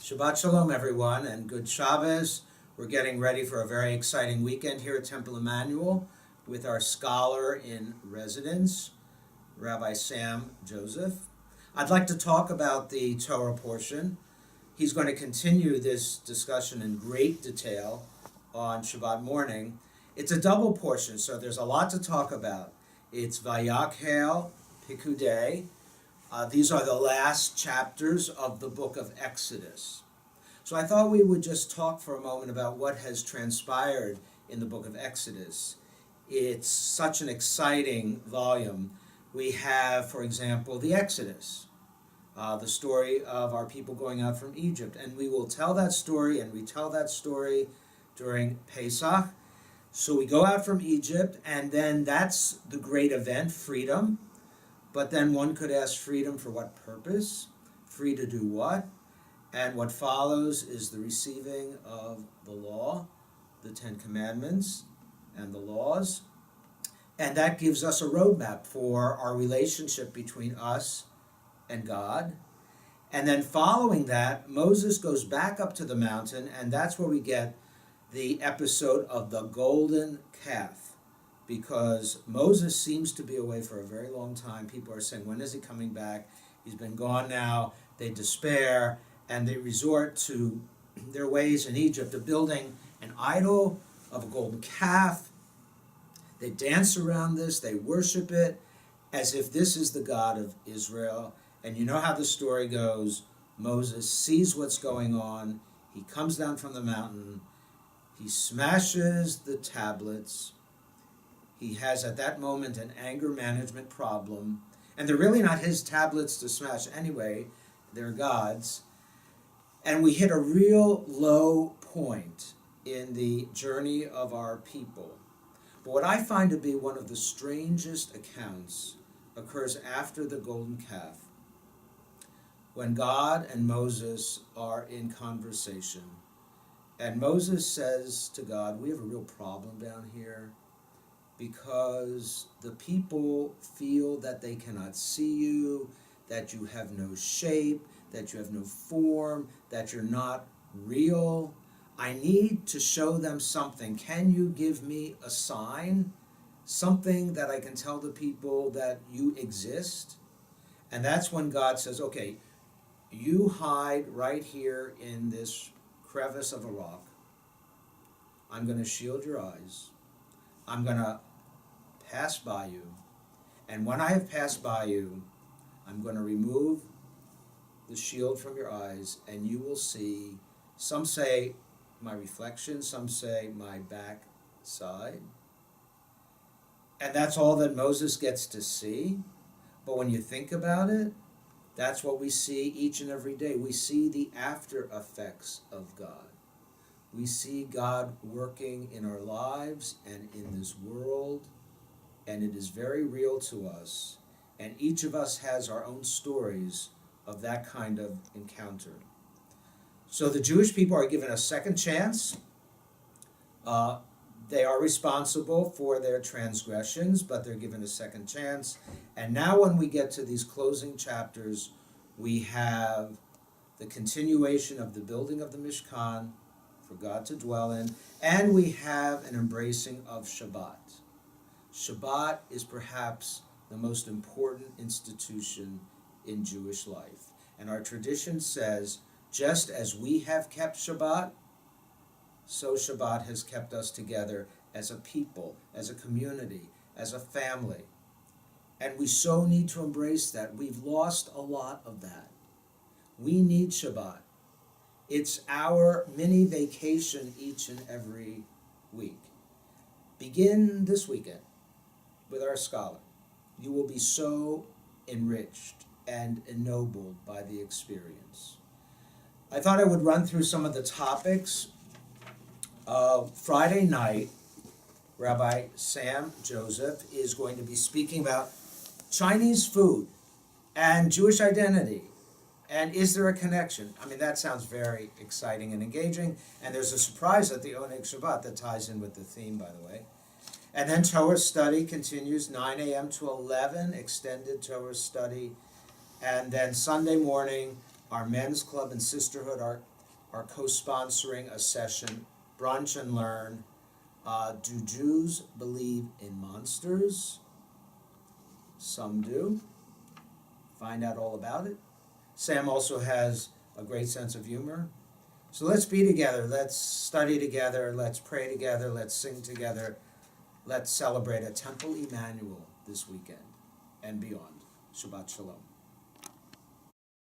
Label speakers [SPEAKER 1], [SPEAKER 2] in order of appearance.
[SPEAKER 1] Shabbat Shalom, everyone, and good Shabbos. We're getting ready for a very exciting weekend here at Temple Emmanuel with our scholar in residence, Rabbi Sam Joseph. I'd like to talk about the Torah portion. He's going to continue this discussion in great detail on Shabbat morning. It's a double portion, so there's a lot to talk about. It's Vayakhel, Pikudei. These are the last chapters of the book of Exodus. So I thought we would just talk for a moment about what has transpired in the book of Exodus. It's such an exciting volume. We have, for example, the Exodus, the story of our people going out from Egypt. And we will tell that story and retell that story during Pesach. So we go out from Egypt, and then that's the great event, freedom. But then one could ask, freedom for what purpose? Free to do what? And what follows is the receiving of the law, the Ten Commandments, and the laws. And that gives us a roadmap for our relationship between us and God. And then following that, Moses goes back up to the mountain, and that's where we get the episode of the golden calf. Because Moses seems to be away for a very long time. People are saying, when is he coming back? He's been gone now. They despair, and they resort to their ways in Egypt of building an idol of a golden calf. They dance around this. They worship it as if this is the God of Israel. And you know how the story goes. Moses sees what's going on. He comes down from the mountain. He smashes the tablets. He has at that moment an anger management problem. And they're really not his tablets to smash anyway. They're God's. And we hit a real low point in the journey of our people. But what I find to be one of the strangest accounts occurs after the golden calf, when God and Moses are in conversation. And Moses says to God, we have a real problem down here, because the people feel that they cannot see you, that you have no shape, that you have no form, that you're not real. I need to show them something. Can you give me a sign? Something that I can tell the people that you exist? And that's when God says, okay, you hide right here in this crevice of a rock. I'm going to shield your eyes. I'm going to pass by you, and when I have passed by you, I'm going to remove the shield from your eyes, and you will see, some say my reflection, some say my back side. And that's all that Moses gets to see. But when you think about it, that's what we see each and every day. We see the after effects of God. We see God working in our lives and in this world. And it is very real to us. And each of us has our own stories of that kind of encounter. So the Jewish people are given a second chance. They are responsible for their transgressions, but they're given a second chance. And now when we get to these closing chapters, we have the continuation of the building of the Mishkan for God to dwell in, and we have an embracing of Shabbat. Shabbat is perhaps the most important institution in Jewish life. And our tradition says, just as we have kept Shabbat, so Shabbat has kept us together as a people, as a community, as a family. And we so need to embrace that. We've lost a lot of that. We need Shabbat. It's our mini vacation each and every week. Begin this weekend with our scholar. You will be so enriched and ennobled by the experience. I thought I would run through some of the topics. Friday night, Rabbi Sam Joseph is going to be speaking about Chinese food and Jewish identity. And is there a connection? I mean, that sounds very exciting and engaging. And there's a surprise at the Oneg Shabbat that ties in with the theme, by the way. And then Torah study continues 9 a.m. to 11, extended Torah study. And then Sunday morning, our men's club and sisterhood are are co-sponsoring a session, Brunch and Learn. Do Jews believe in monsters? Some do. Find out all about it. Sam also has a great sense of humor. So let's be together. Let's study together. Let's pray together. Let's sing together. Let's celebrate a Temple Emmanuel this weekend and beyond. Shabbat Shalom.